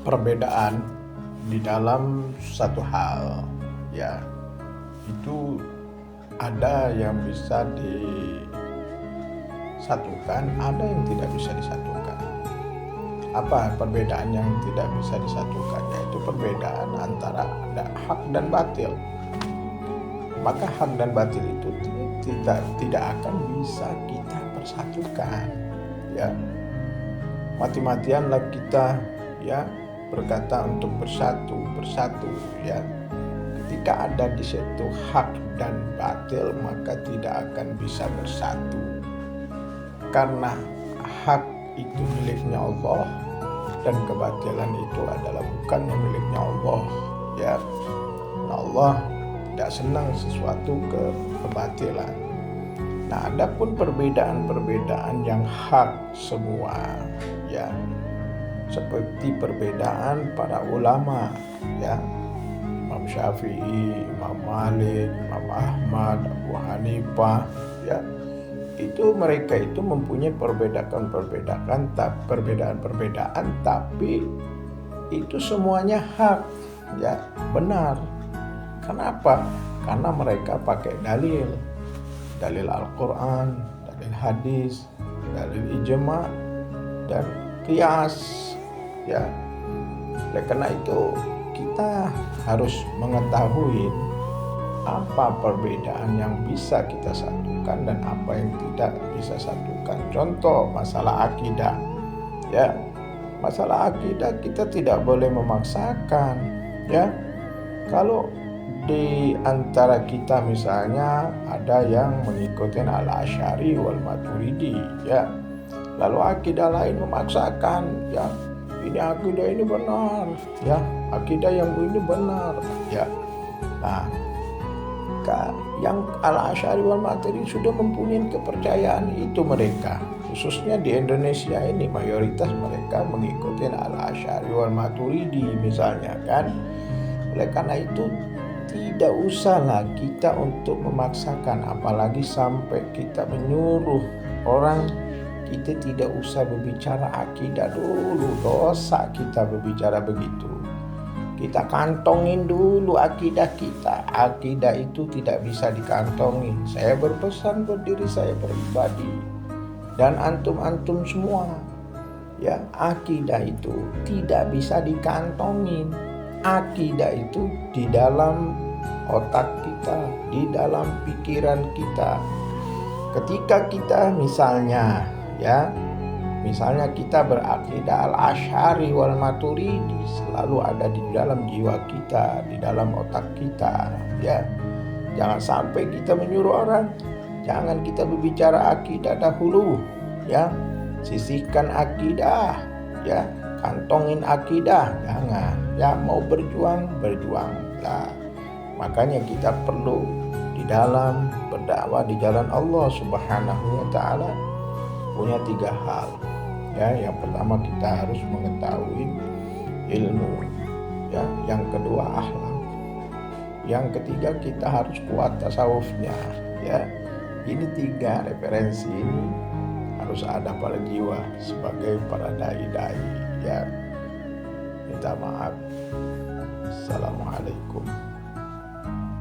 perbedaan di dalam satu hal, ya, itu ada yang bisa disatukan, ada yang tidak bisa disatukan. Apa perbedaan yang tidak bisa disatukan? Yaitu perbedaan antara ada hak dan batil. Maka hak dan batil itu tidak akan bisa kita persatukan, ya. Mati-matianlah kita, ya, berkata untuk bersatu, ya. Ketika ada di situ hak dan batil, maka tidak akan bisa bersatu. Karena hak itu miliknya Allah dan kebatilan itu adalah bukannya miliknya Allah, ya. Allah tidak senang sesuatu kebatilan. Nah, adapun perbedaan-perbedaan yang hak semua, ya, seperti perbedaan para ulama, ya, Imam Syafi'i, Imam Malik, Imam Ahmad, Abu Hanifah, ya, itu mereka itu mempunyai perbedaan-perbedaan, tapi itu semuanya hak, ya, benar. Kenapa? Karena mereka pakai dalil Al-Quran, dalil hadis, dalil ijma, dan qiyas, ya. Oleh karena itu kita harus mengetahui apa perbedaan yang bisa kita satukan dan apa yang tidak bisa satukan. Contoh masalah akidah, ya. Masalah akidah kita tidak boleh memaksakan, ya. Kalau di antara kita misalnya ada yang mengikuti Al-Asy'ari wal Maturidi, ya, lalu akidah lain memaksakan, ya, ini akidah ini benar, ya, akidah yang ini benar, ya. Nah, yang Al-Asy'ari wal Maturidi sudah mempunyai kepercayaan itu mereka, khususnya di Indonesia ini mayoritas mereka mengikuti Al-Asy'ari wal Maturidi misalnya, kan. Oleh karena itu tidak usahlah kita untuk memaksakan, apalagi sampai kita menyuruh orang. Kita tidak usah berbicara akidah dulu, dosa kita berbicara begitu. Kita kantongin dulu akidah kita. Akidah itu tidak bisa dikantongin. Saya berpesan buat diri saya pribadi dan antum-antum semua, ya, akidah itu tidak bisa dikantongin. Akidah itu di dalam otak kita, di dalam pikiran kita. Ketika kita misalnya kita berakidah Al-Asy'ari wal Maturidi, selalu ada di dalam jiwa kita, di dalam otak kita, ya. Jangan sampai kita menyuruh orang, jangan kita berbicara akidah dahulu, ya. Sisihkan akidah, ya. Kantongin akidah, jangan. Ya, mau berjuanglah. Makanya kita perlu di dalam berdakwah di jalan Allah Subhanahu wa taala punya 3 hal. Ya, yang pertama kita harus mengetahui ilmu, ya. Yang kedua akhlak. Yang ketiga kita harus kuat tasawufnya, ya. Ini 3 referensi ini harus ada pada jiwa sebagai para dai-dai, ya. Minta maaf. Assalamualaikum.